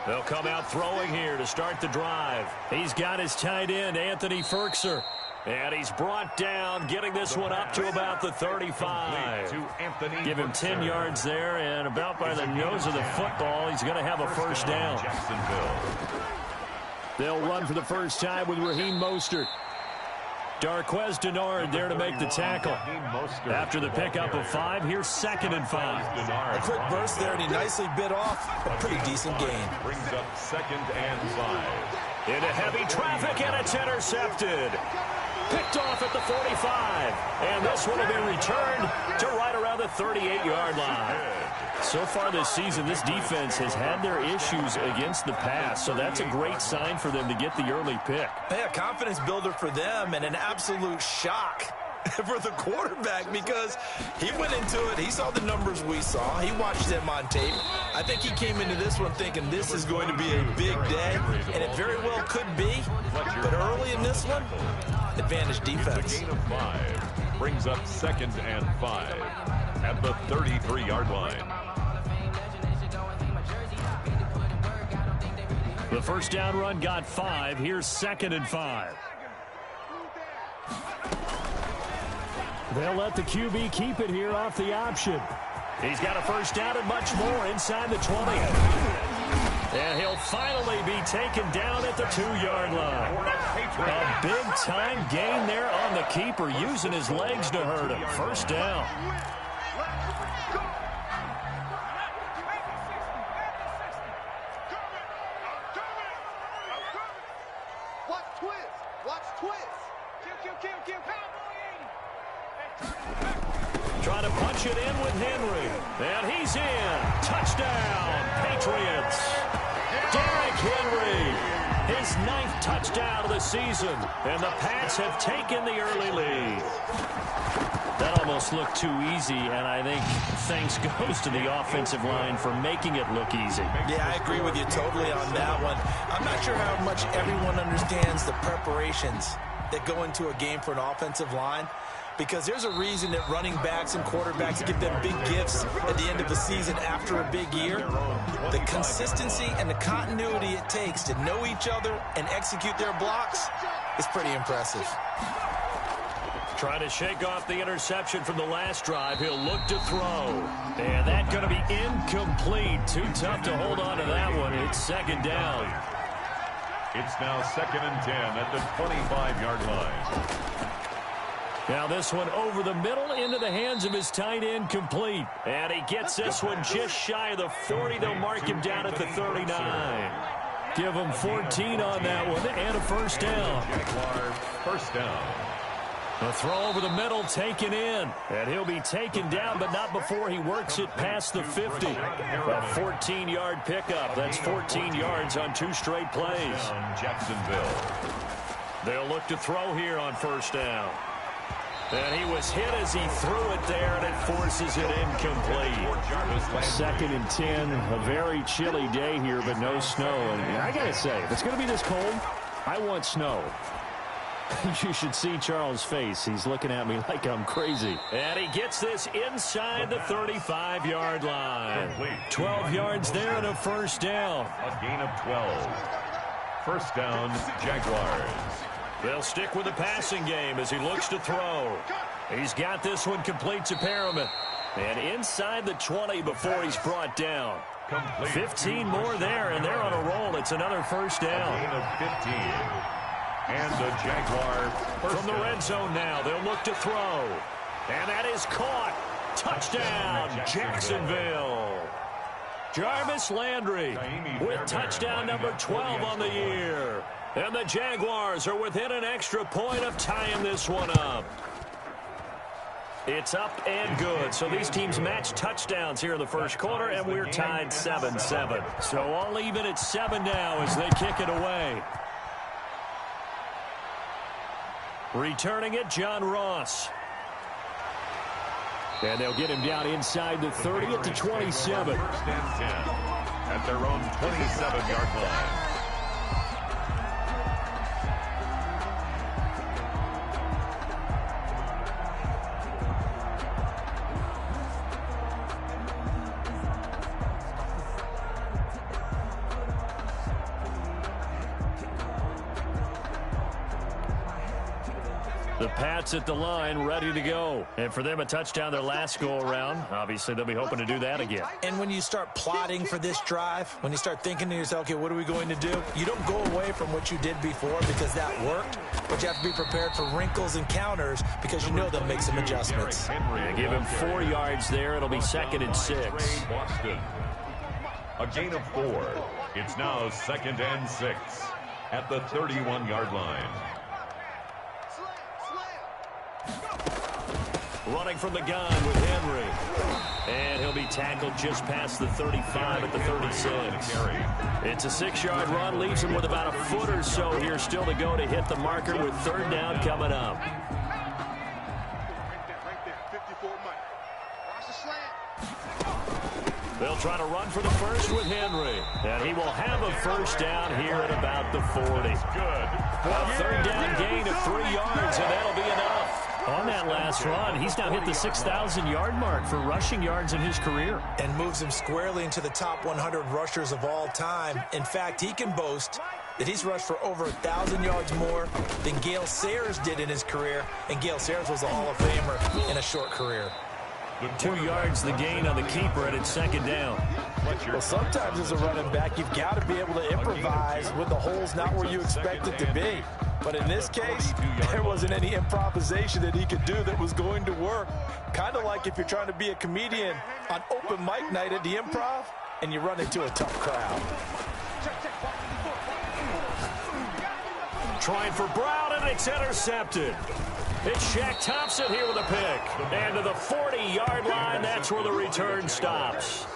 They'll come out throwing here to start the drive. He's got his tight end, Anthony Ferkser. And he's brought down, getting this one up to about the 35. Give him 10 yards there, and about by the nose of the football, he's going to have a first down. They'll run for the first time with Raheem Mostert. Darqueze Dennard there to make the tackle. After the pickup of 5, here's 2nd and 5. A quick burst there, and he nicely bit off a pretty decent gain. Brings up 2nd and 5. Into heavy traffic, and it's intercepted. Picked off at the 45. And this one will be returned to right around the 38-yard line. So far this season, this defense has had their issues against the pass, so that's a great sign for them to get the early pick. Yeah, confidence builder for them, and an absolute shock for the quarterback because he went into it. He saw the numbers we saw. He watched them on tape. I think he came into this one thinking this is going to be a big day, and it very well could be. But early in this one, advantage defense. Gain of 5 brings up 2nd and 5 at the 33-yard line. The first down run got 5. Here's 2nd and 5. They'll let the QB keep it here off the option. He's got a first down and much more inside the 20. And he'll finally be taken down at the 2-yard line. A big-time gain there on the keeper, using his legs to hurt him. First down. Trying to punch it in with Henry. And he's in. Touchdown, Patriots. Derrick Henry, his 9th touchdown of the season. And the Pats have taken the early lead. That almost looked too easy, and I think thanks goes to the offensive line for making it look easy. Yeah, I agree with you totally on that one. I'm not sure how much everyone understands the preparations that go into a game for an offensive line, because there's a reason that running backs and quarterbacks give them big gifts at the end of the season after a big year. The consistency and the continuity it takes to know each other and execute their blocks is pretty impressive. Trying to shake off the interception from the last drive. He'll look to throw. And that's going to be incomplete. Too tough to hold on to that one. It's 2nd down. It's now 2nd and 10 at the 25-yard line. Now this one over the middle into the hands of his tight end, complete. And he gets this one just shy of the 40. They'll mark him down at the 39. Give him 14 on that one and a first down. Jaguars first down. A throw over the middle taken in. And he'll be taken down, but not before he works it past the 50. A 14-yard pickup. That's 14 yards on 2 straight plays. Jacksonville. They'll look to throw here on first down. And he was hit as he threw it there, and it forces it incomplete. 2nd and 10. A very chilly day here, but no snow. And I got to say, if it's going to be this cold, I want snow. You should see Charles' face. He's looking at me like I'm crazy. And he gets this inside the 35-yard line. 12 yards there and a first down. A gain of 12. First down, Jaguars. They'll stick with the passing game as he looks to throw. He's got this one complete to Perriman. And inside the 20 before he's brought down. 15 more there, and they're on a roll. It's another first down. A gain of 15. And the Jaguar from the red zone now. They'll look to throw. And that is caught. Touchdown, Jacksonville. Jarvis Landry with touchdown number 12 on the year. And the Jaguars are within an extra point of tying this one up. It's up and good. So these teams match touchdowns here in the first quarter, and we're tied 7-7. So all even at 7 now as they kick it away. Returning it, John Ross. And they'll get him down inside the 30 at the 27. First and 10 at their own 27-yard line. The Pats at the line, ready to go. And for them, a touchdown their last go-around. Obviously, they'll be hoping to do that again. And when you start plotting for this drive, when you start thinking to yourself, okay, what are we going to do? You don't go away from what you did before because that worked, but you have to be prepared for wrinkles and counters because you know they'll make some adjustments. They give him 4 yards there. It'll be 2nd and 6. Boston. A gain of 4. It's now 2nd and 6 at the 31-yard line. Running from the gun with Henry. And he'll be tackled just past the 35 at the 36. It's a 6-yard run, leaves him with about a foot or so here still to go to hit the marker with 3rd down coming up. They'll try to run for the first with Henry. And he will have a 1st down here at about the 40. Good. A 3rd down gain of 3 yards, and that'll be enough. On that last run, he's now hit the 6,000-yard mark for rushing yards in his career. And moves him squarely into the top 100 rushers of all time. In fact, he can boast that he's rushed for over 1,000 yards more than Gale Sayers did in his career. And Gale Sayers was a Hall of Famer in a short career. 2 yards the gain on the keeper, and it's 2nd down. Well, sometimes as a running back, you've got to be able to improvise when the hole's not where you expect it to be. But in this case, there wasn't any improvisation that he could do that was going to work. Kind of like if you're trying to be a comedian on open mic night at the Improv and you run into a tough crowd. Trying for Brown, and it's intercepted. It's Shaq Thompson here with a pick. And to the 40-yard line, that's where the return stops.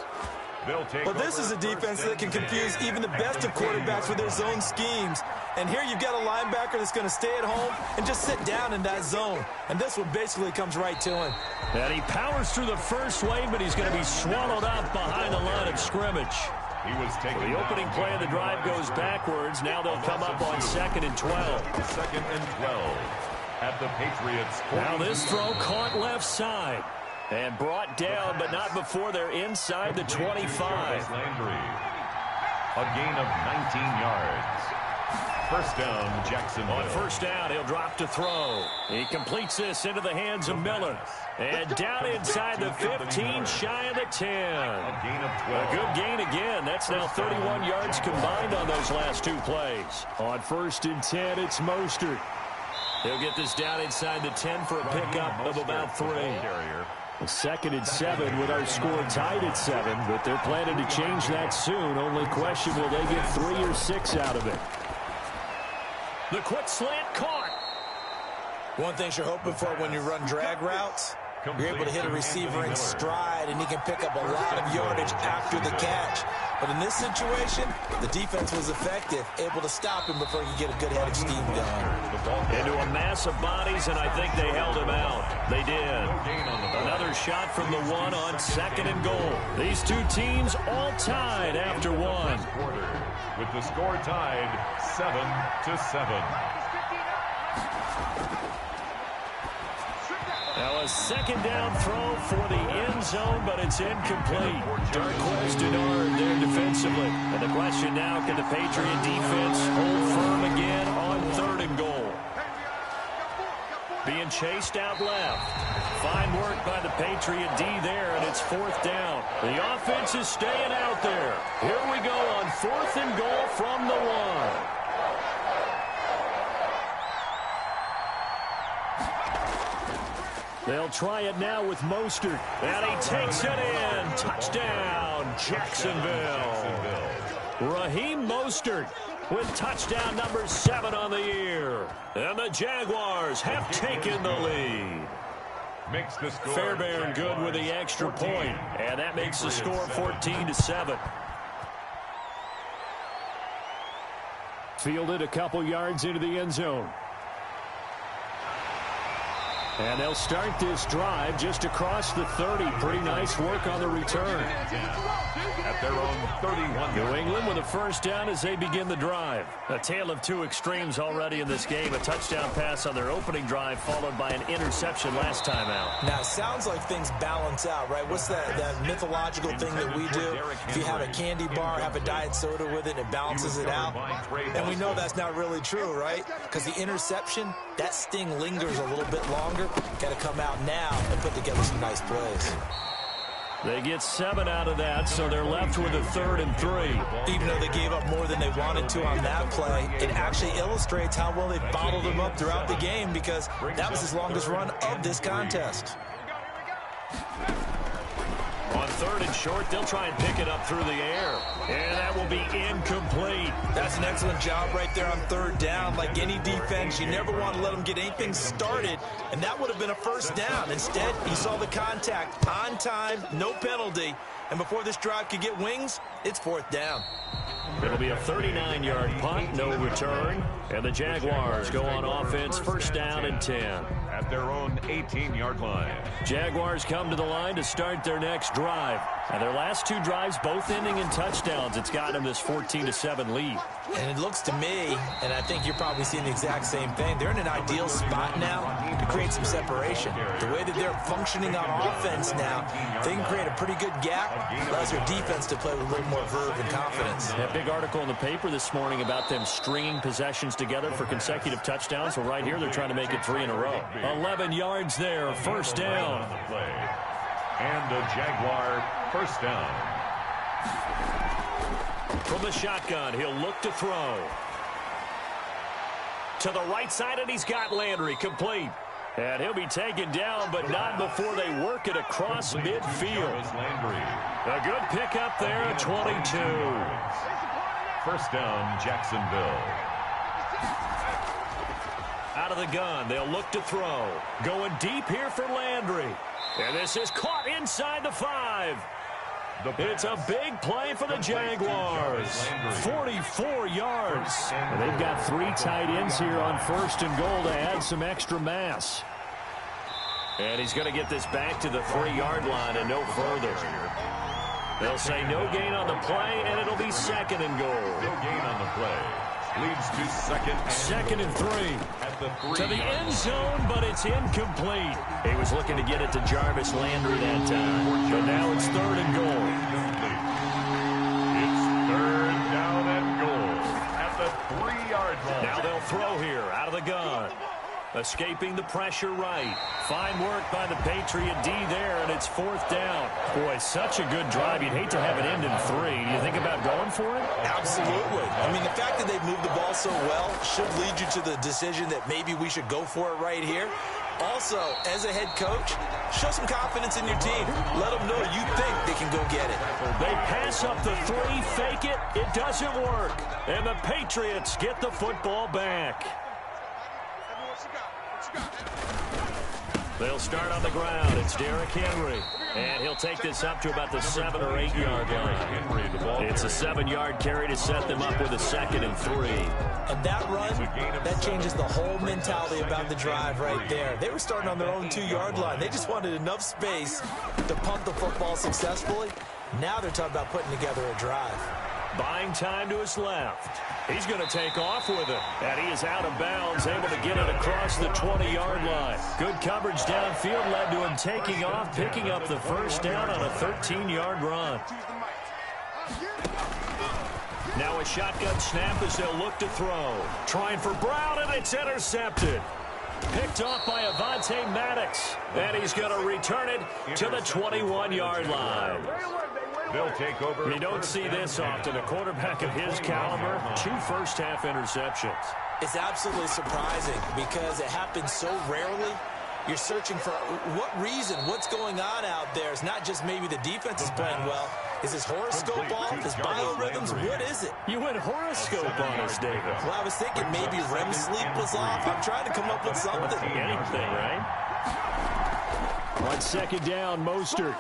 Well, this is a defense that can confuse even the best of quarterbacks with their zone schemes. And here you've got a linebacker that's going to stay at home and just sit down in that zone. And this one basically comes right to him. And he powers through the first wave, but he's going to be swallowed up behind the line of scrimmage. He was taking the opening play of the drive goes backwards. Now they'll come up on 2nd and 12. 2nd and 12 at the Patriots. Now this throw caught left side. And brought down, but not before they're inside the 25. Landry. A gain of 19 yards. 1st down, Jacksonville. On 1st down, he'll drop to throw. He completes this into the hands of Miller. And down inside the 15, shy of the 10. A gain of 12. A good gain again. That's now 31 yards combined on those last 2 plays. On 1st and 10, it's Mostert. He'll get this down inside the 10 for a pickup of about 3. 2nd and 7 with our score tied at 7, but they're planning to change that soon. Only question, will they get 3 or 6 out of it? The quick slant caught. One thing you're hoping for when you run drag routes, you're able to hit a receiver in stride, and he can pick up a lot of yardage after the catch. But in this situation, the defense was effective, able to stop him before he could get a good head of steam going. Into a mass of bodies, and I think they held him out. They did. Another shot from the 1 on 2nd and goal. These 2 teams all tied after 1. With the score tied 7-7. Now a 2nd down throw for the end zone, but it's incomplete. Darquez Denard there defensively. And the question now, can the Patriot defense hold firm again on 3rd and goal? Being chased out left. Fine work by the Patriot D there, and it's 4th down. The offense is staying out there. Here we go on 4th and goal from the 1. They'll try it now with Mostert. And he takes it in. Touchdown, Jacksonville. Raheem Mostert with touchdown number 7 on the year. And the Jaguars have taken the lead. Makes the score. Fairbairn good with the extra point. And that makes the score 14-7. Fielded a couple yards into the end zone. And they'll start this drive just across the 30. Pretty nice work on the return. At at their own 31. New England with a first down as they begin the drive. A tale of two extremes already in this game. A touchdown pass on their opening drive followed by an interception last time out. Now, it sounds like things balance out, right? What's that mythological thing that we do? If you have a candy bar, have a diet soda with it, it balances it out. And we know that's not really true, right? Because the interception, that sting lingers a little bit longer. Got to come out now and put together some nice plays. They get 7 out of that, so they're left with a 3rd and 3. Even though they gave up more than they wanted to on that play, it actually illustrates how well they bottled them up throughout the game, because that was his longest run of this contest. On 3rd and short, they'll try and pick it up through the air. And that will be incomplete. That's an excellent job right there on 3rd down. Like any defense, you never want to let them get anything started, and that would have been a first down. Instead, he saw the contact on time, no penalty, and before this drive could get wings, it's 4th down. It'll be a 39-yard punt, no return, and the Jaguars go on offense, first down and 10. At their own 18-yard line. Jaguars come to the line to start their next drive. And their last 2 drives, both ending in touchdowns. It's got them this 14-7 lead. And it looks to me, and I think you're probably seeing the exact same thing, they're in an ideal spot now to create some separation. The way that they're functioning on offense now, they can create a pretty good gap, allows their defense to play with a little more verve and confidence. A big article in the paper this morning about them stringing possessions together for consecutive touchdowns. Well, right here, they're trying to make it 3 in a row. 11 yards there, first down. And a Jaguar first down. From the shotgun, he'll look to throw. To the right side, and he's got Landry complete. And he'll be taken down, but not before they work it across midfield. A good pickup there at 22. First down, Jacksonville. Out of the gun, they'll look to throw. Going deep here for Landry. And this is caught inside the 5. It's a big play for the Jaguars. 44 yards. And they've got 3 tight ends here on 1st and goal to add some extra mass. And he's going to get this back to the 3-yard line and no further. They'll say no gain on the play, and it'll be 2nd and goal. No gain on the play. Leads to second and 3. At the 3. To the end zone, but it's incomplete. He was looking to get it to Jarvis Landry that time. But now it's 3rd and goal. It's 3rd down and goal at the 3-yard line. Now they'll throw here out of the gun. Escaping the pressure right. Fine work by the Patriot D there, and it's 4th down. Boy, such a good drive. You'd hate to have it end in 3. Do you think about going for it? Absolutely. I mean, the fact that they've moved the ball so well should lead you to the decision that maybe we should go for it right here. Also, as a head coach, show some confidence in your team. Let them know you think they can go get it. They pass up the 3, fake it. It doesn't work. And the Patriots get the football back. They'll start on the ground. It's Derrick Henry. And he'll take this up to about the 7 or 8 yard line. It's a 7-yard carry to set them up with a 2nd and 3. And that run, that changes the whole mentality about the drive right there. They were starting on their own 2-yard line. They just wanted enough space to punt the football successfully. Now they're talking about putting together a drive. Buying time to his left. He's going to take off with it. And he is out of bounds, able to get it across the 20-yard line. Good coverage downfield led to him taking off, picking up the first down on a 13-yard run. Now a shotgun snap as they'll look to throw. Trying for Brown, and it's intercepted. Picked off by Avonte Maddox. And he's going to return it to the 21-yard line. They'll take over. You don't see this often. A quarterback of his caliber, 2 first-half interceptions. It's absolutely surprising because it happens so rarely. You're searching for what reason, what's going on out there. It's not just maybe the defense is playing well. Is his horoscope off? His biorhythms? What is it? You went horoscope on us, David. Well, I was thinking maybe REM sleep was off. I'm trying to come up with something. Anything, right? On 2nd down, Mostert.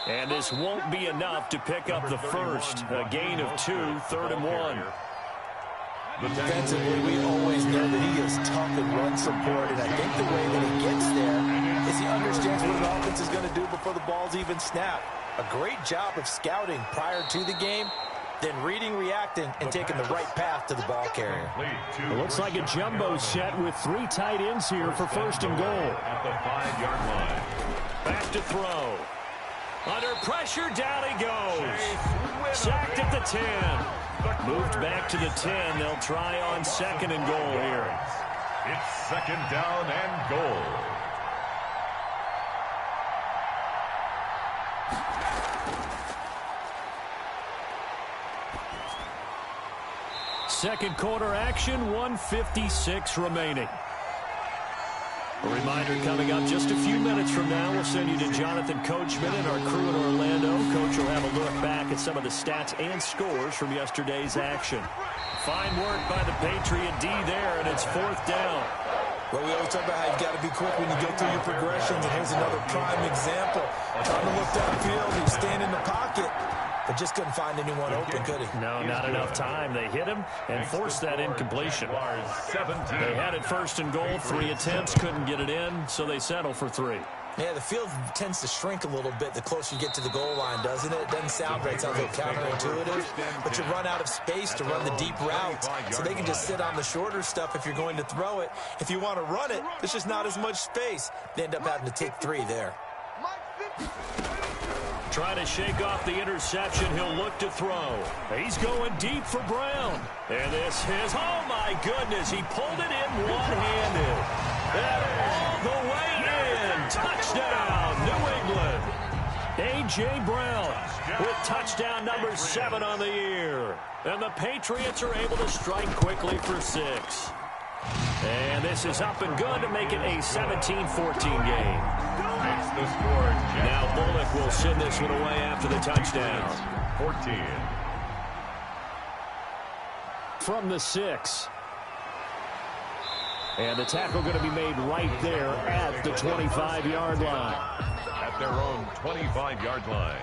And this won't be enough to pick up the first. A gain of 2, 3rd and 1. Defensively, we always know that he is tough in run support, and I think the way that he gets there is he understands what an offense is going to do before the ball's even snapped. A great job of scouting prior to the game, then reading, reacting, and taking the right path to the ball carrier. It looks like a jumbo set with 3 tight ends here for first and goal. At the 5-yard line. Back to throw. Under pressure, down he goes. Sacked at the 10. Moved back to the 10. They'll try on second and goal here. It's second down and goal. Second quarter action, 1:56 remaining. A reminder coming up just a few minutes from now. We'll send you to Jonathan Coachman and our crew in Orlando. Coach will have a look back at some of the stats and scores from yesterday's action. Fine work by the Patriot D there, and it's 4th down. Well, we always talk about how you've got to be quick when you go through your progressions, and here's another prime example. Trying to look downfield, he's staying in the pocket, but just couldn't find anyone open, could he? No, not enough time. They hit him and forced that incompletion. They had it first and goal, 3 attempts, couldn't get it in, so they settle for 3. Yeah, the field tends to shrink a little bit the closer you get to the goal line, doesn't it? It doesn't sound right. It sounds a little counterintuitive. But you run out of space to run the deep routes, so they can just sit on the shorter stuff if you're going to throw it. If you want to run it, there's just not as much space. They end up having to take 3 there. Trying to shake off the interception. He'll look to throw. He's going deep for Brown. And this is, oh my goodness, he pulled it in one-handed. And all the way in. Touchdown, New England. A.J. Brown with touchdown number 7 on the year. And the Patriots are able to strike quickly for 6. And this is up and good to make it a 17-14 game. Makes the score. Now Bullock will send this one away after the touchdown. 14. From the 6. And the tackle going to be made right there at the 25-yard line. At their own 25-yard line.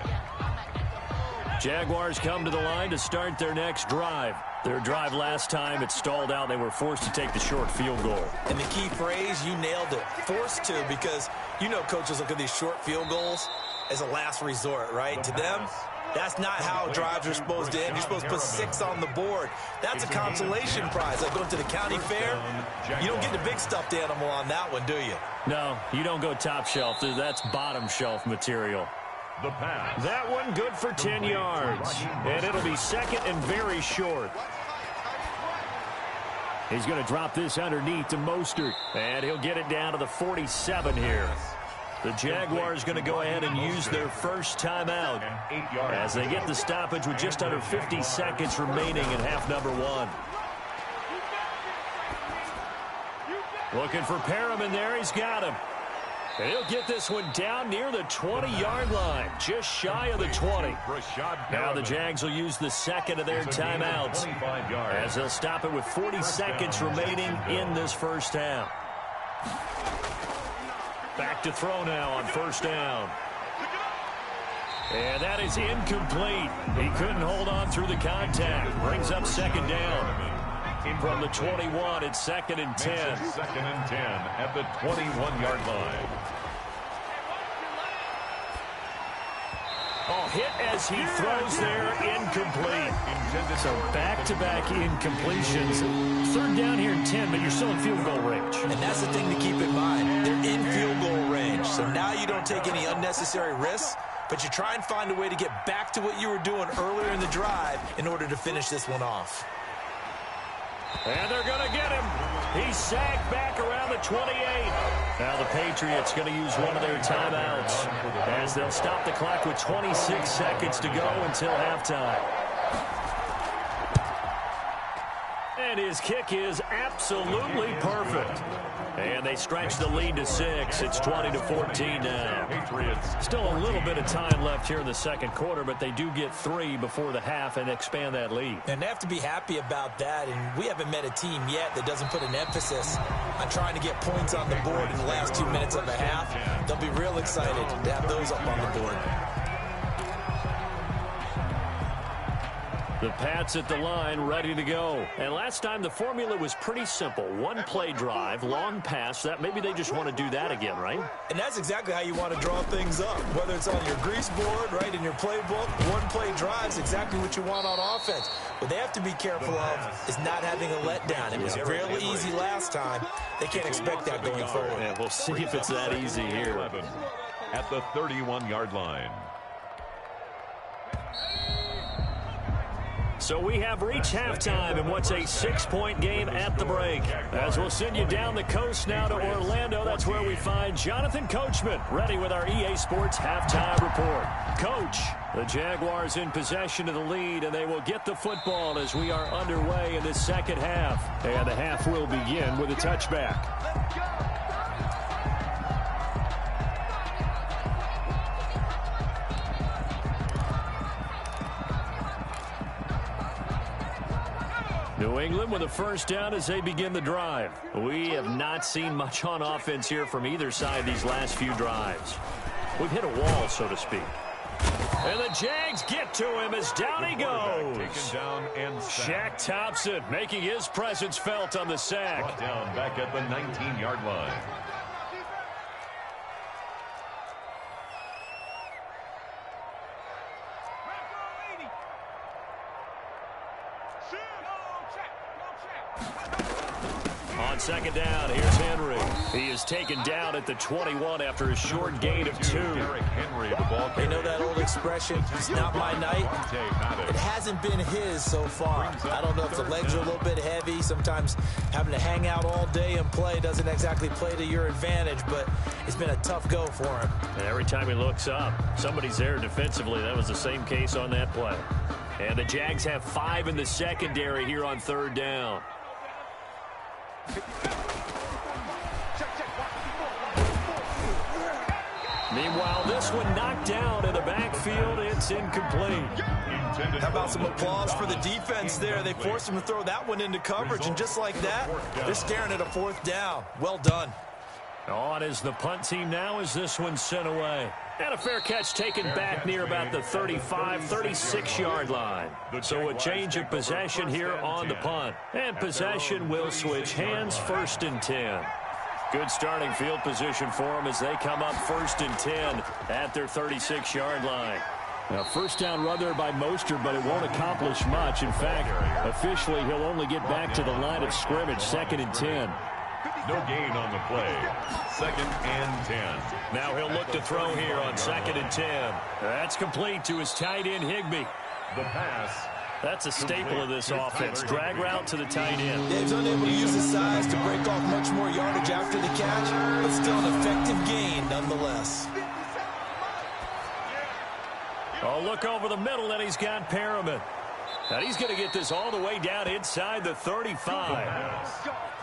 Jaguars come to the line to start their next drive. Their drive last time, it stalled out. They were forced to take the short field goal. And the key phrase, you nailed it. Forced to, because you know coaches look at these short field goals as a last resort, right? To them, that's not how drives are supposed to end. You're supposed to put 6 on the board. That's a consolation prize. Like going to the county fair, you don't get the big stuffed animal on that one, do you? No, you don't go top shelf. That's bottom shelf material. The pass. That one good for 10 yards. And it'll be second and very short. He's going to drop this underneath to Mostert. And he'll get it down to the 47 here. The Jaguars going to go ahead and use their first timeout as they get the stoppage with just under 50 seconds remaining in half number 1. Looking for Perriman there. He's got him. And he'll get this one down near the 20-yard line, just shy of the 20. Now the Jags will use the second of their timeouts as they'll stop it with 40 seconds remaining in this first half. Back to throw now on first down. And that is incomplete. He couldn't hold on through the contact. Brings up second down. From the 21, it's second and 10. Second and 10 at the 21-yard line. Oh, hit as he throws there, incomplete. So back-to-back incompletions. Third down here in 10, but you're still in field goal range. And that's the thing to keep in mind. They're in field goal range. So now you don't take any unnecessary risks, but you try and find a way to get back to what you were doing earlier in the drive in order to finish this one off. And they're going to get him. He's sacked back around the 28. Now the Patriots going to use one of their timeouts as they'll stop the clock with 26 seconds to go until halftime. And his kick is absolutely perfect. And they stretch the lead to 6. It's 20-14 now. Still a little bit of time left here in the second quarter, but they do get 3 before the half and expand that lead. And they have to be happy about that. And we haven't met a team yet that doesn't put an emphasis on trying to get points on the board in the last 2 minutes of the half. They'll be real excited to have those up on the board. The Pats at the line, ready to go. And last time the formula was pretty simple. One play drive, long pass. That maybe they just want to do that again, right? And that's exactly how you want to draw things up. Whether it's on your grease board, right, in your playbook, one play drive is exactly what you want on offense. What they have to be careful of is not having a letdown. It was fairly easy last time. They can't expect that going forward. Yeah, we'll see if it's that easy here. At the 31-yard line. So we have reached halftime in what's a 6-point game at the break. As we'll send you down the coast now to Orlando, that's where we find Jonathan Coachman, ready with our EA Sports halftime report. Coach, the Jaguars in possession of the lead, and they will get the football as we are underway in this second half. And the half will begin with a touchback. New England with a first down as they begin the drive. We have not seen much on offense here from either side these last few drives. We've hit a wall, so to speak. And the Jags get to him as down he goes. Shaq Thompson making his presence felt on the sack. Brought down back at the 19-yard line. On second down, here's Henry. He is taken down at the 21 after a short gain of 2. They know that old expression, it's not my night. It hasn't been his so far. I don't know if the legs are a little bit heavy. Sometimes having to hang out all day and play doesn't exactly play to your advantage, but it's been a tough go for him. And every time he looks up, somebody's there defensively. That was the same case on that play. And the Jags have 5 in the secondary here on third down. Meanwhile, this one knocked down in the backfield. It's incomplete. How about some applause for the defense there? They forced him to throw that one into coverage, and just like that, they're staring at a fourth down. Well done. On is the punt team now as this one's sent away. And a fair catch taken back near about the 35, 36-yard line. So a change of possession here on the punt. And possession will switch hands, 1st and 10. Good starting field position for them as they come up 1st and 10 at their 36-yard line. Now, first down run there by Mostert, but it won't accomplish much. In fact, officially, he'll only get back to the line of scrimmage, 2nd and 10. No gain on the play. 2nd and 10. Now he'll look to throw here on 2nd and 10. That's complete to his tight end, Higbee. The pass. That's a staple of this offense. Drag route to the tight end. Dave's unable to use his size to break off much more yardage after the catch, but still an effective gain nonetheless. Oh, look over the middle, and he's got Perriman. And he's going to get this all the way down inside the 35.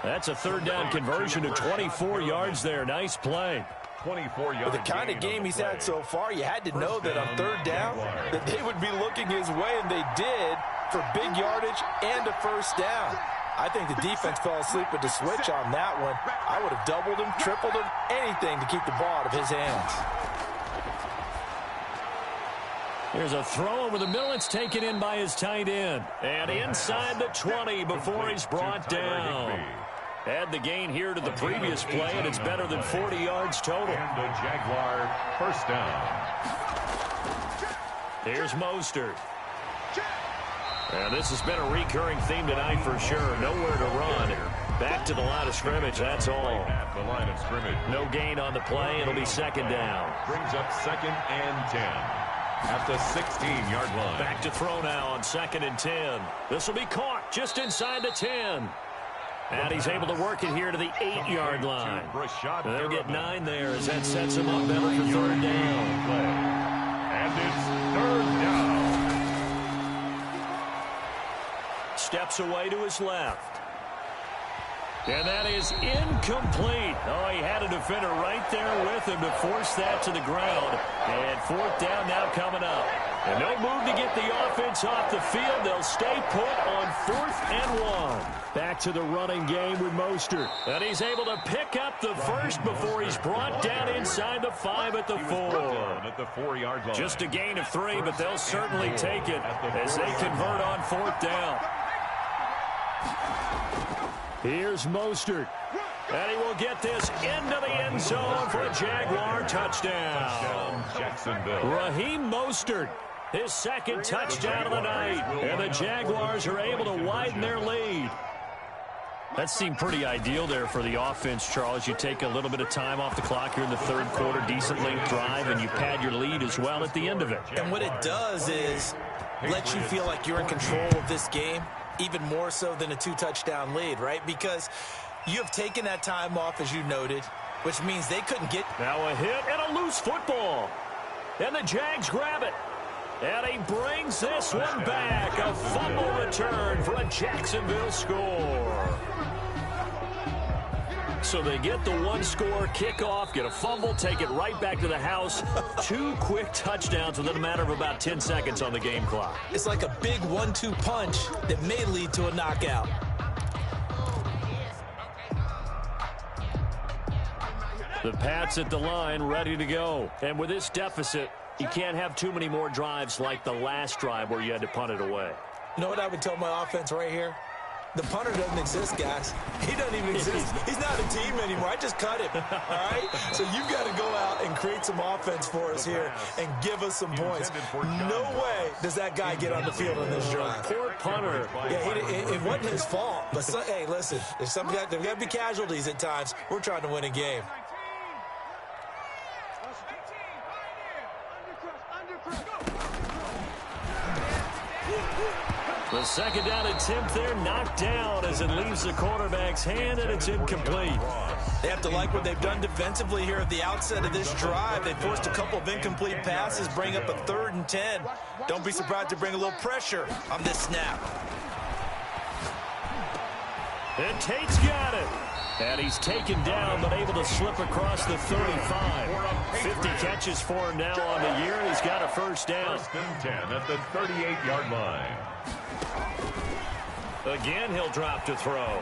That's a third down conversion to 24 yards there. Nice play. 24-yard. With the kind of game he's had so far, you had to know that on third down that they would be looking his way, and they did, for big yardage and a first down. I think the defense fell asleep at the switch on that one. I would have doubled him, tripled him, anything to keep the ball out of his hands. Here's a throw over the middle. It's taken in by his tight end. And inside the 20 before he's brought down. Add the gain here to the previous play, and it's better than 40 yards total. And a Jaguar first down. Here's Mostert. And this has been a recurring theme tonight for sure. Nowhere to run. Back to the line of scrimmage, that's all. At the line of scrimmage. No gain on the play. It'll be 2nd down. Brings up 2nd and 10. At the 16-yard line. Back to throw now on 2nd and 10. This will be caught just inside the 10. And he's able to work it here to the 8-yard line. They'll get 9 there as that sets him up better for third down. And it's third down. Steps away to his left. And that is incomplete. Oh, he had a defender right there with him to force that to the ground. And 4th down now coming up. And no move to get the offense off the field. They'll stay put on 4th and 1. Back to the running game with Mostert. And he's able to pick up the first before he's brought down inside the 5 at the 4. At the 4-yard line. Just a gain of 3, but they'll certainly take it as they convert on 4th down. Here's Mostert. And he will get this into the end zone for a Jaguar touchdown. Jacksonville. Raheem Mostert, his 2nd touchdown of the night. And the Jaguars are able to widen their lead. That seemed pretty ideal there for the offense, Charles. You take a little bit of time off the clock here in the 3rd quarter, decent length drive, and you pad your lead as well at the end of it. And what it does is let you feel like you're in control of this game, even more so than a 2-touchdown lead, right? Because you have taken that time off, as you noted, which means they couldn't get... Now a hit and a loose football. And the Jags grab it. And he brings this one back. A fumble return for a Jacksonville score. So they get the 1-score kickoff, get a fumble, take it right back to the house. 2 quick touchdowns within a matter of about 10 seconds on the game clock. It's like a big 1-2 punch that may lead to a knockout. The Pats at the line, ready to go. And with this deficit, you can't have too many more drives like the last drive where you had to punt it away. You know what I would tell my offense right here? The punter doesn't exist, guys. He doesn't even exist. He's not a team anymore. I just cut him, all right? So you've got to go out and create some offense for us here and give us some points. No way does that guy get on the field on this drive. Poor punter. Yeah, it wasn't his fault. But, hey, listen, there's got to be casualties at times. We're trying to win a game. The 2nd down attempt there knocked down as it leaves the quarterback's hand, and it's incomplete. They have to like what they've done defensively here at the outset of this drive. They forced a couple of incomplete passes, bring up a 3rd and 10. Don't be surprised to bring a little pressure on this snap. And Tate's got it. And he's taken down, but able to slip across the 35. 50 catches for him now on the year. He's got a 1st down. 1st and 10 at the 38-yard line. Again, he'll drop to throw.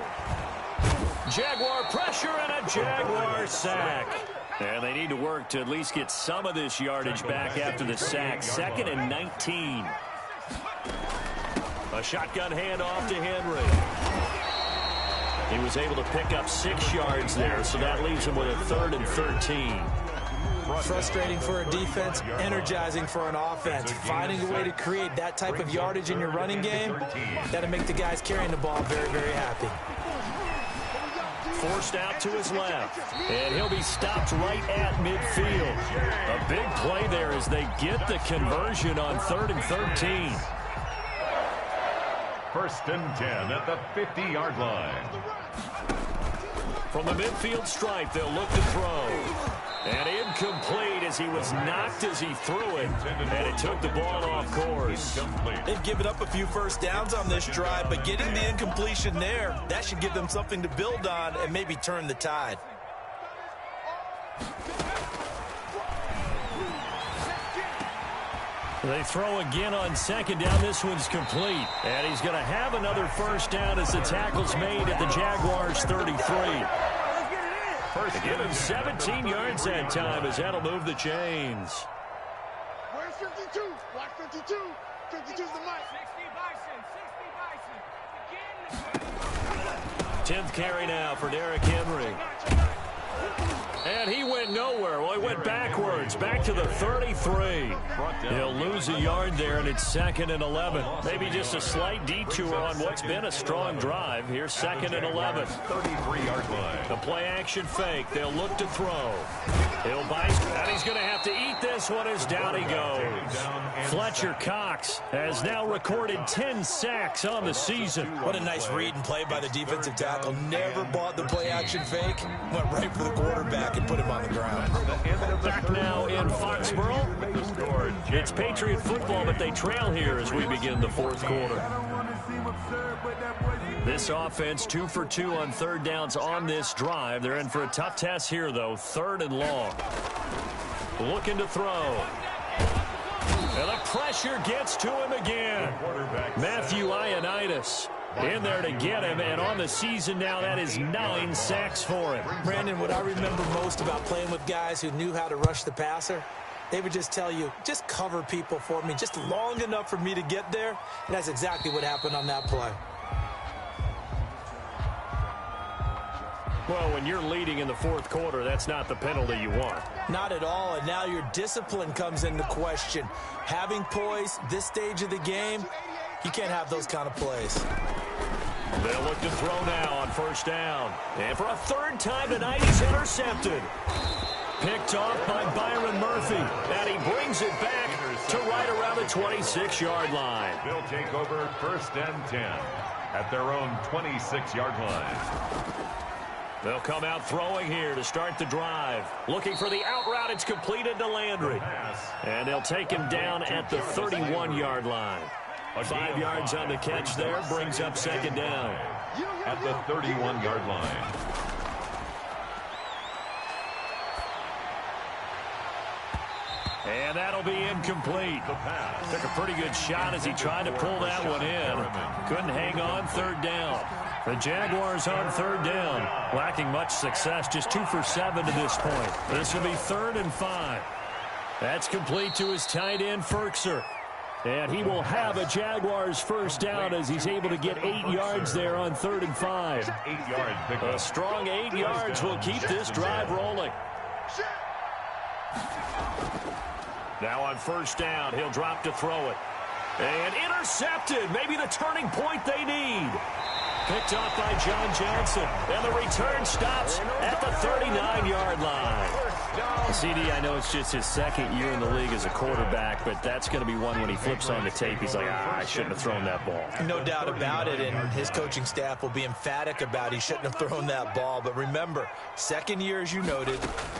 Jaguar pressure and a Jaguar sack. And they need to work to at least get some of this yardage back after the sack. 2nd and 19. A shotgun handoff to Henry. He was able to pick up 6 yards there, so that leaves him with a 3rd and 13. Frustrating for a defense, energizing for an offense. Finding a way to create that type of yardage in your running game, that'll make the guys carrying the ball very, very happy. Forced out to his left, and he'll be stopped right at midfield. A big play there as they get the conversion on 3rd and 13. 1st and 10 at the 50-yard line. From the midfield stripe, they'll look to throw. And incomplete as he was knocked as he threw it. And it took the ball off course. They've given up a few 1st downs on this drive, but getting the incompletion there, that should give them something to build on and maybe turn the tide. They throw again on 2nd down. This one's complete. And he's going to have another 1st down as the tackle's made at the Jaguars' 33. To give him 17 yards that time as that'll move the chains. Where's 52? Watch 52. 52's the mic. 60 Bison. 10th carry now for Derrick Henry. And he went nowhere. Well, he went backwards, back to the 33. He'll lose a yard there, and it's 2nd and 11. Maybe just a slight detour on what's been a strong drive. Here's 2nd and 11. 33-yard line. The play-action fake. They'll look to throw. He'll bite, and he's going to have to eat this one as down he goes. Fletcher Cox has now recorded 10 sacks on the season. What a nice read and play by the defensive tackle. Never bought the play-action fake. Went right for the quarterback and put him on the ground. Back now in Foxborough. It's Patriot football, but they trail here as we begin the 4th quarter. This offense 2 for 2 on 3rd downs on this drive. They're in for a tough test here, though. 3rd and long. Looking to throw. And the pressure gets to him again. Matthew Ioannidis in there to get him, and on the season now, that is 9 sacks for him. Brandon, what I remember most about playing with guys who knew how to rush the passer they would just tell you, just cover people for me, just long enough for me to get there. And that's exactly what happened on that play. Well, when you're leading in the fourth quarter, that's not the penalty you want. Not at all, and now your discipline comes into question. Having poise this stage of the game, you can't have those kind of plays. They'll look to throw now on first down. And for a third time tonight, he's intercepted. Picked off by Byron Murphy. And he brings it back to right around the 26-yard line. They'll take over first and 10 at their own 26-yard line. They'll come out throwing here to start the drive. Looking for the out route. It's completed to Landry. And they'll take him down at the 31-yard line. 5 yards on the catch there. Brings up second down. At the 31-yard line. And that'll be incomplete. Took a pretty good shot as he tried to pull that one in. Couldn't hang on. Third down. The Jaguars on third down. Lacking much success. Just 2 for 7 to this point. This will be 3rd and 5. That's complete to his tight end, Ferkser. And he will have a Jaguars first down as he's able to get 8 yards there on 3rd and 5. A strong 8 yards will keep this drive rolling. Now on first down, he'll drop to throw it. And intercepted. Maybe the turning point they need. Picked off by John Johnson. And the return stops at the 39-yard line. CD, I know it's just his second year in the league as a quarterback, but that's going to be one when he flips on the tape. He's like, I shouldn't have thrown that ball. No doubt about it, and his coaching staff will be emphatic about he shouldn't have thrown that ball. But remember, second year, as you noted,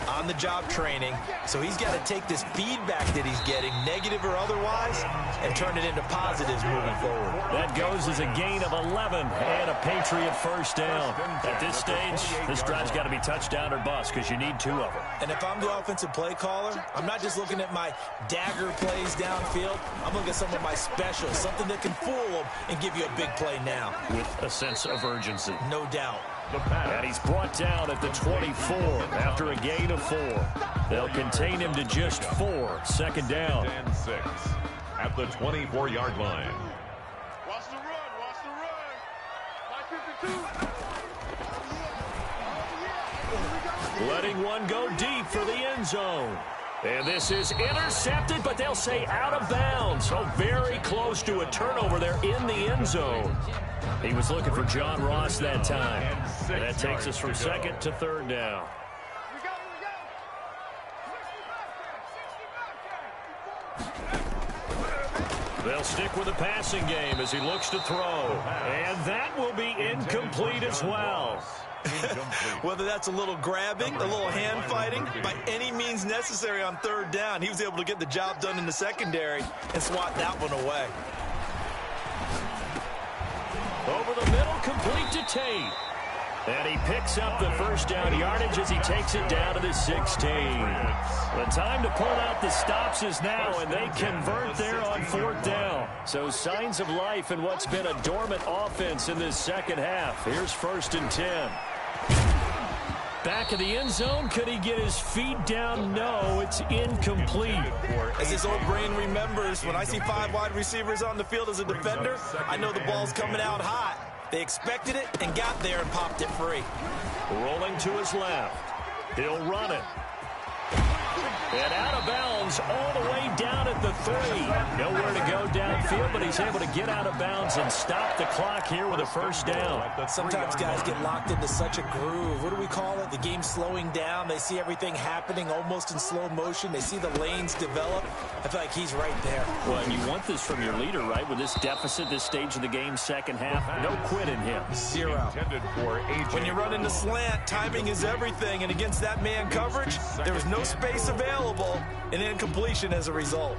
on-the-job training, so he's got to take this feedback that he's getting, negative or otherwise, and turn it into positives moving forward. That goes as a gain of 11 and a Patriot first down. At this stage, this drive's got to be touchdown or bust because you need 2 of them. And if I'm the offensive play caller, I'm not just looking at my dagger plays downfield. I'm looking at some of my specials, something that can fool them and give you a big play now. With a sense of urgency. No doubt. And he's brought down at the 24 after a gain of 4. They'll contain him to just 4. Second down. And 6 at the 24-yard line. Watch the run. Watch the run. 552. Letting one go deep for the end zone. And this is intercepted, but they'll say out of bounds. So very close to a turnover there in the end zone. He was looking for John Ross that time. And that takes us from second to third down. They'll stick with the passing game as he looks to throw. And that will be incomplete as well. Whether that's a little grabbing, a little hand fighting, by any means necessary on third down, he was able to get the job done in the secondary and swat that one away. Over the middle, complete to Tate. And he picks up the first down yardage as he takes it down to the 16. The time to pull out the stops is now, and they convert there on fourth down. So signs of life in what's been a dormant offense in this second half. Here's 1st and 10. Back of the end zone. Could he get his feet down? No, it's incomplete. As his old brain remembers, when I see 5 wide receivers on the field as a defender, I know the ball's coming out hot. They expected it and got there and popped it free. Rolling to his left. He'll run it. And out of bounds all the way down at the 3. Nowhere to go downfield, but he's able to get out of bounds and stop the clock here with a first down. Sometimes guys get locked into such a groove. What do we call it? The game slowing down. They see everything happening almost in slow motion. They see the lanes develop. I feel like he's right there. Well, and you want this from your leader, right? With this deficit, this stage of the game, second half, no quit in him. 0. When you run into slant, timing is everything. And against that man coverage, there was no space available, and incompletion as a result.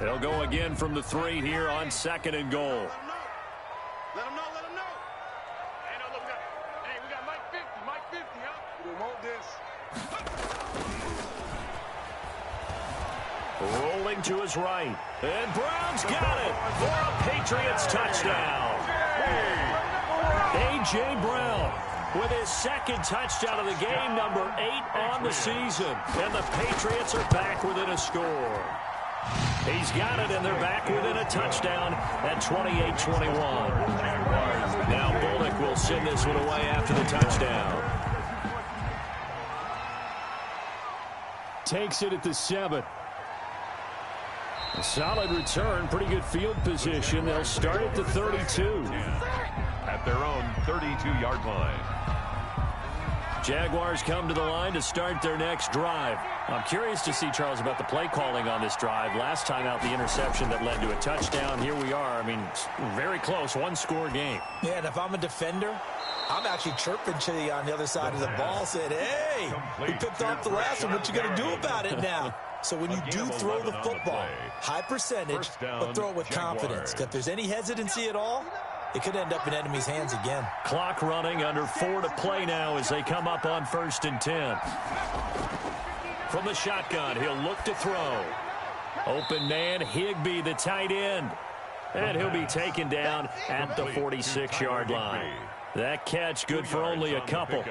They'll go again from the 3 here on 2nd and goal. Let him know. Hey, no, look, we got Mike 50. Mike 50, huh? We want this. Rolling to his right. And Brown's got it for a Patriots touchdown. A.J. Brown with his second touchdown of the game, number 8 on the season. And the Patriots are back within a score. He's got it, and they're back within a touchdown at 28-21. Now Bullock will send this one away after the touchdown. Takes it at the 7. A solid return, pretty good field position. They'll start at the 32. At their own 32-yard line. Jaguars come to the line to start their next drive. I'm curious to see, Charles, about the play calling on this drive. Last time out, the interception that led to a touchdown. Here we are. I mean, very close, one-score game. Yeah, and if I'm a defender, I'm actually chirping to you on the other side of the ball, saying, hey, we picked off the last one. What you going to do about it now? So when you do throw the football, high percentage, but throw it with confidence. Because if there's any hesitancy at all, it could end up in enemy's hands again. Clock running, under 4 to play now as they come up on 1st and 10. From the shotgun, he'll look to throw. Open man, Higbee, the tight end. And he'll be taken down at the 46-yard line. That catch good for only a couple.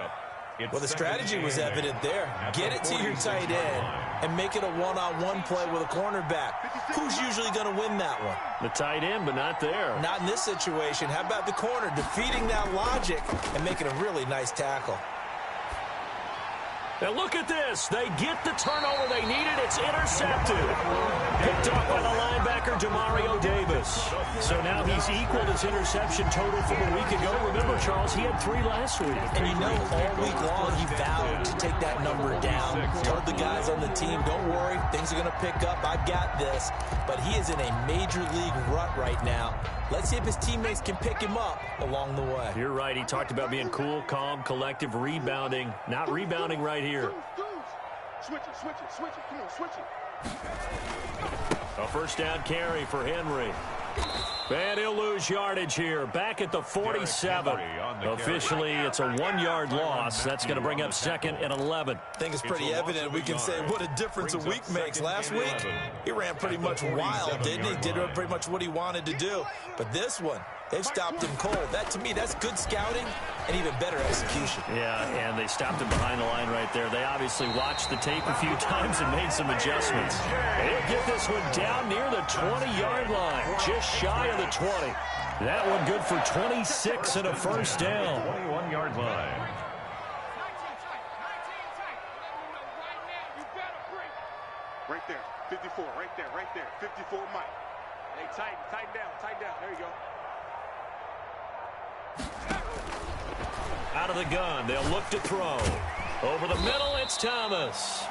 Well, the strategy was evident there. Get it to your tight end and make it a one-on-one play with a cornerback. Who's usually going to win that one? The tight end, but not there. Not in this situation. How about the corner defeating that logic and making a really nice tackle? And look at this. They get the turnover they needed. It's intercepted. Picked off by the linebacker, Demario Davis. So now he's equaled his interception total from a week ago. Remember, Charles, he had 3 last week. And you know, all week long he vowed to take that number down. Told the guys on the team, don't worry, things are going to pick up. I've got this. But he is in a major league rut right now. Let's see if his teammates can pick him up along the way. You're right. He talked about being cool, calm, collective, rebounding. Not rebounding right here. Switch it. Come on, switch it. A first down carry for Henry. And he'll lose yardage here. Back at the 47. Officially, it's a 1-yard loss. That's going to bring up 2nd and 11. I think it's pretty evident. We can say what a difference a week makes. Last week, he ran pretty much wild, didn't he? Did pretty much what he wanted to do. But this one, they've stopped him cold. That, to me, that's good scouting and even better execution. Yeah, and they stopped him behind the line right there. They obviously watched the tape a few times and made some adjustments. They'll get this one down near the 20-yard line, just shy of the 20. That one good for 26 and a first down. 21-yard line. Right there, 54, right there. 54, Mike. Hey, tighten down. There you go. Out of the gun, they'll look to throw. Over the middle, it's Thomas.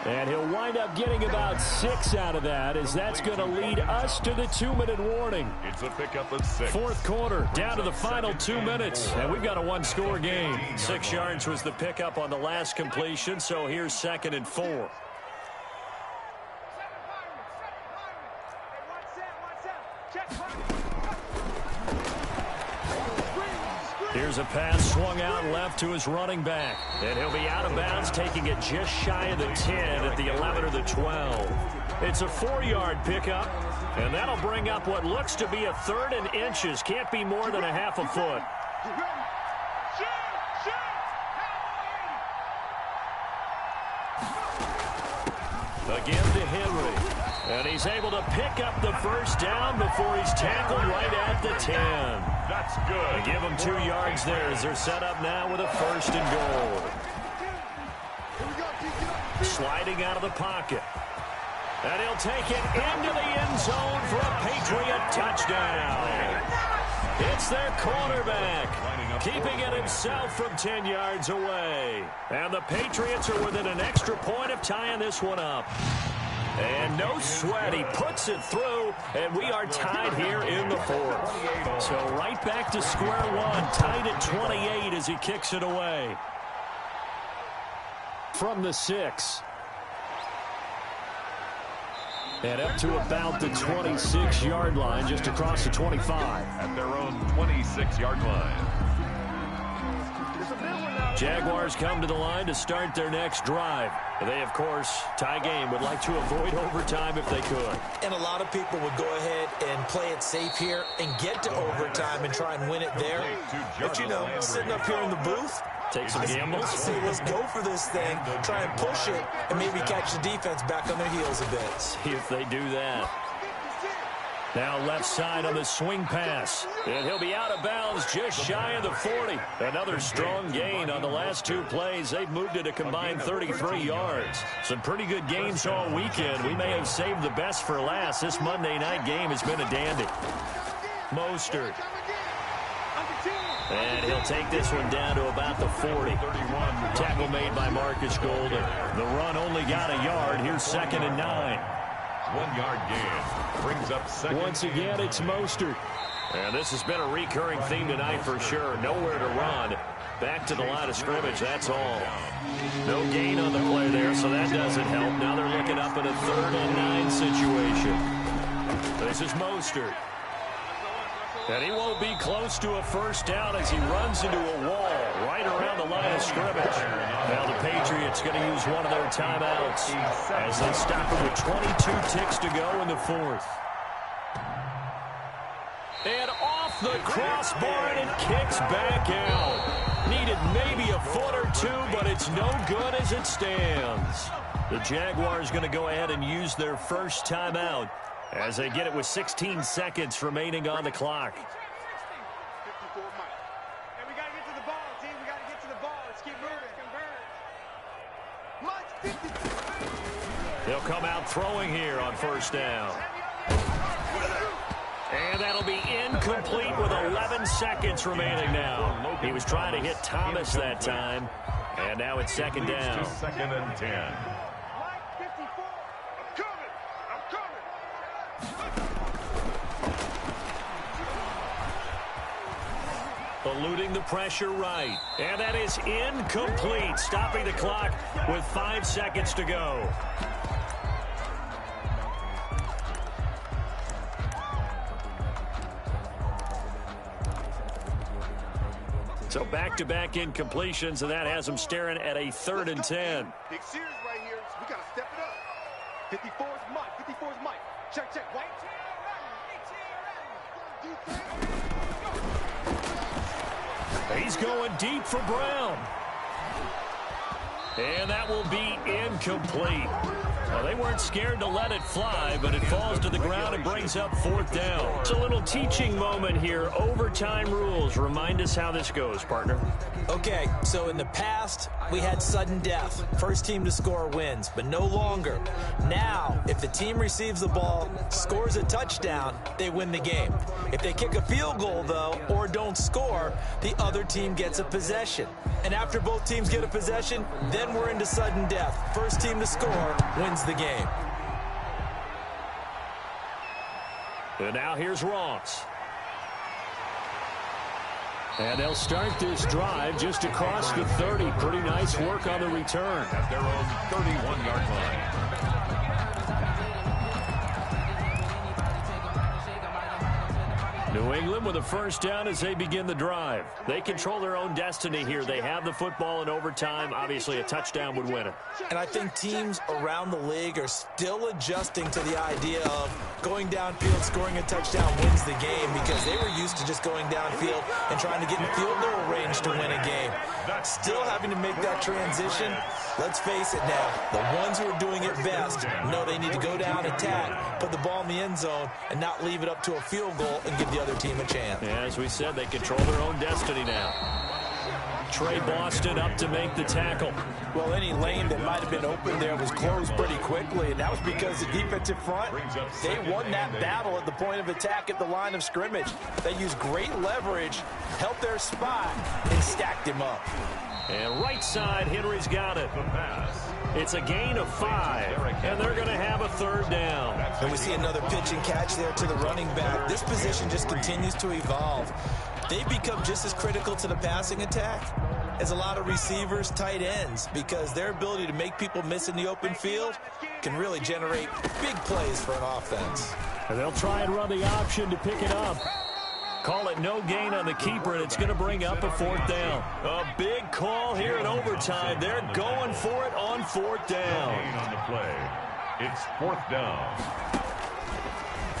And he'll wind up getting about 6 out of that, as that's going to lead us to the 2-minute warning. It's a pickup of 6. 4th quarter, down to the final 2 minutes, and we've got a 1-score game. 6 yards was the pickup on the last completion, so here's 2nd and 4. Here's a pass swung out left to his running back. And he'll be out of bounds, taking it just shy of the 10 at the 11 or the 12. It's a 4-yard pickup, and that'll bring up what looks to be a 3rd and inches. Can't be more than a half a foot. Again to Henry. And he's able to pick up the first down before he's tackled right at the 10. That's good. They give him 2 yards there as they're set up now with a 1st and goal. Sliding out of the pocket. And he'll take it into the end zone for a Patriot touchdown. It's their quarterback, keeping it himself from 10 yards away. And the Patriots are within an extra point of tying this one up. And no sweat, he puts it through, and we are tied here in the 4th. So right back to square one, tied at 28 as he kicks it away. From the 6. And up to about the 26-yard line, just across the 25. At their own 26-yard line. It's a big one now. Jaguars come to the line to start their next drive. They, of course, tie game, would like to avoid overtime if they could. And a lot of people would go ahead and play it safe here and get to overtime and try and win it there. But, you know, sitting up here in the booth, take some gambles. Say, let's go for this thing, try and push it, and maybe catch the defense back on their heels a bit. See if they do that. Now left side on the swing pass. And he'll be out of bounds just shy of the 40. Another strong gain on the last two plays. They've moved it a combined 33 yards. Some pretty good games all weekend. We may have saved the best for last. This Monday night game has been a dandy. Mostert. And he'll take this one down to about the 40. Tackle made by Marcus Golden. The run only got a yard. Here's 2nd and 9. 1 yard gain. Brings up second. Once again, it's Mostert. And this has been a recurring theme tonight for sure. Nowhere to run. Back to the line of scrimmage, that's all. No gain on the play there, so that doesn't help. Now they're looking up at a 3rd and 9 situation. This is Mostert. And he won't be close to a first down as he runs into a wall right around the line of scrimmage. Now the Patriots going to use one of their timeouts as they stop it with 22 ticks to go in the 4th. And off the crossbar, and it kicks back out. Needed maybe a foot or two, but it's no good as it stands. The Jaguars going to go ahead and use their first timeout as they get it with 16 seconds remaining on the clock. 54 Mike. And we got to get to the ball, team. We got to get to the ball. Let's keep moving. Mike, They'll come out throwing here on first down. And that'll be incomplete with 11 seconds remaining now. He was trying to hit Thomas that time. And now it's 2nd down. 2nd and 10. Mike, 54. I'm coming. Eluding the pressure right. And that is incomplete. Stopping the clock with 5 seconds to go. So back-to-back incompletions, and that has them staring at a 3rd and 10. Big series right here. So we got to step it up. 54 is Mike. 54 is Mike. Check, check. White. He's going deep for Brown. And that will be incomplete. Well, they weren't scared to let it fly, but it falls to the ground and brings up 4th down. It's a little teaching moment here. Overtime rules. Remind us how this goes, partner. Okay, so in the past, we had sudden death. First team to score wins, but no longer. Now, if the team receives the ball, scores a touchdown, they win the game. If they kick a field goal, though, or don't score, the other team gets a possession. And after both teams get a possession, then we're into sudden death. First team to score wins the game. And now here's Ross. And they'll start this drive just across the 30. Pretty nice work on the return. At their own 31-yard line. New England with a first down as they begin the drive. They control their own destiny here. They have the football in overtime. Obviously, a touchdown would win it. And I think teams around the league are still adjusting to the idea of going downfield, scoring a touchdown wins the game, because they were used to just going downfield and trying to get in field goal range to win a game. Still having to make that transition. Let's face it now, the ones who are doing it best know they need to go down, attack, put the ball in the end zone, and not leave it up to a field goal and give the other team a chance. Yeah, as we said, they control their own destiny now. Trey Boston up to make the tackle. Well, any lane that might have been open there was closed pretty quickly, and that was because the defensive front, they won that battle at the point of attack at the line of scrimmage. They used great leverage, held their spot, and stacked him up. And right side, Henry's got it. It's a gain of 5, and they're going to have a 3rd down. And we see another pitch and catch there to the running back. This position just continues to evolve. They've become just as critical to the passing attack as a lot of receivers, tight ends, because their ability to make people miss in the open field can really generate big plays for an offense. And they'll try and run the option to pick it up. Call it no gain on the keeper, and it's going to bring up a 4th down. A big call here in overtime. They're going for it on 4th down. On the play, it's 4th down.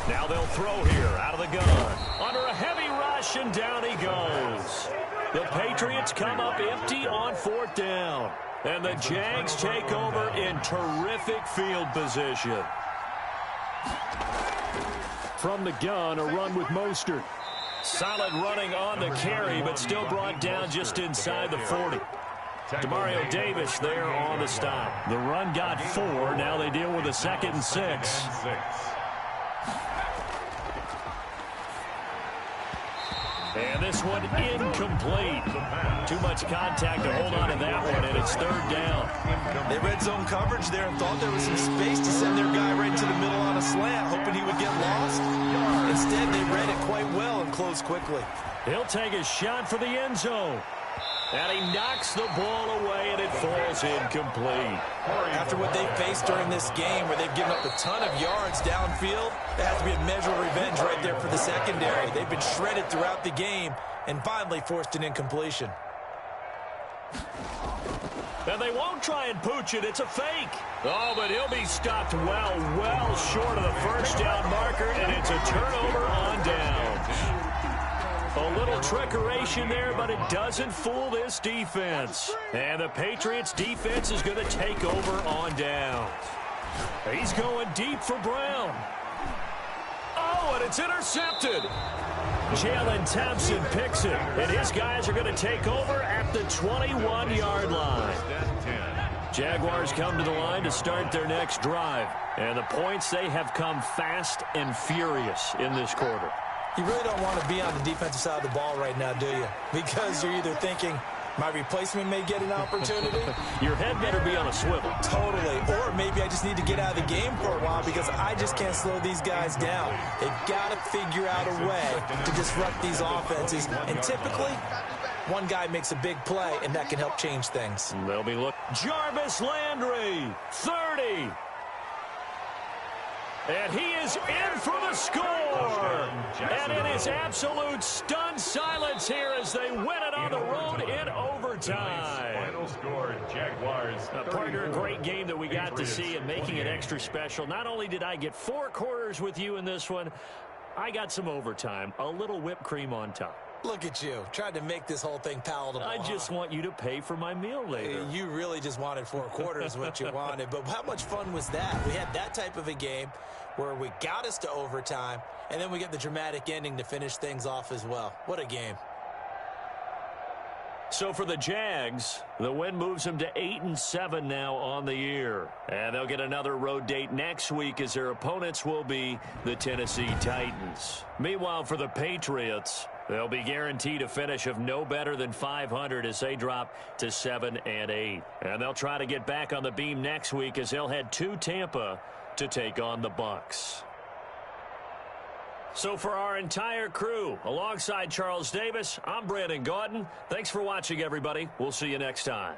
Now they'll throw here out of the gun. Under a heavy rush, and down he goes. The Patriots come up empty on 4th down. And the Jags take over in terrific field position. From the gun, a run with Mostert. Solid running on the carry, but still brought down just inside the 40. Demario Davis there on the stop. The run got 4. Now they deal with a 2nd and 6. And this one incomplete. Too much contact to hold on to that one, and it's 3rd down. They read zone coverage there and thought there was some space to send their guy right into the middle on a slant, hoping he would get lost. Instead, they read it quite well and closed quickly. He'll take a shot for the end zone. And he knocks the ball away, and it falls incomplete. After what they faced during this game, where they've given up a ton of yards downfield, there has to be a measure of revenge right there for the secondary. They've been shredded throughout the game and finally forced an incompletion. And they won't try and pooch it. It's a fake. Oh, but he'll be stopped well short of the 1st down marker, and it's a turnover on down. A little trickeration there, but it doesn't fool this defense. And the Patriots defense is going to take over on downs. He's going deep for Brown. Oh, and it's intercepted. Jalen Thompson picks it, and his guys are going to take over at the 21-yard line. Jaguars come to the line to start their next drive. And the points, they have come fast and furious in this quarter. You really don't want to be on the defensive side of the ball right now, do you? Because you're either thinking, my replacement may get an opportunity. Your head better be on a swivel. Totally. Or maybe I just need to get out of the game for a while because I just can't slow these guys down. They've got to figure out a way to disrupt these offenses. And typically, one guy makes a big play, and that can help change things. They'll be looking. Jarvis Landry, 30. And he is in for the score. And it is absolute stunned silence here as they win it on the road in overtime. Final score, Jaguars. Partner, a great game that we got to see and making it extra special. Not only did I get 4 quarters with you in this one, I got some overtime, a little whipped cream on top. Look at you, trying to make this whole thing palatable. I just want you to pay for my meal later. You really just wanted 4 quarters what you wanted, but how much fun was that? We had that type of a game where we got us to overtime, and then we get the dramatic ending to finish things off as well. What a game. So for the Jags, the win moves them to 8-7 now on the year. And they'll get another road date next week as their opponents will be the Tennessee Titans. Meanwhile, for the Patriots, they'll be guaranteed a finish of no better than 500 as they drop to 7-8. And they'll try to get back on the beam next week as they'll head to Tampa to take on the Bucs. So for our entire crew, alongside Charles Davis, I'm Brandon Gaudin. Thanks for watching, everybody. We'll see you next time.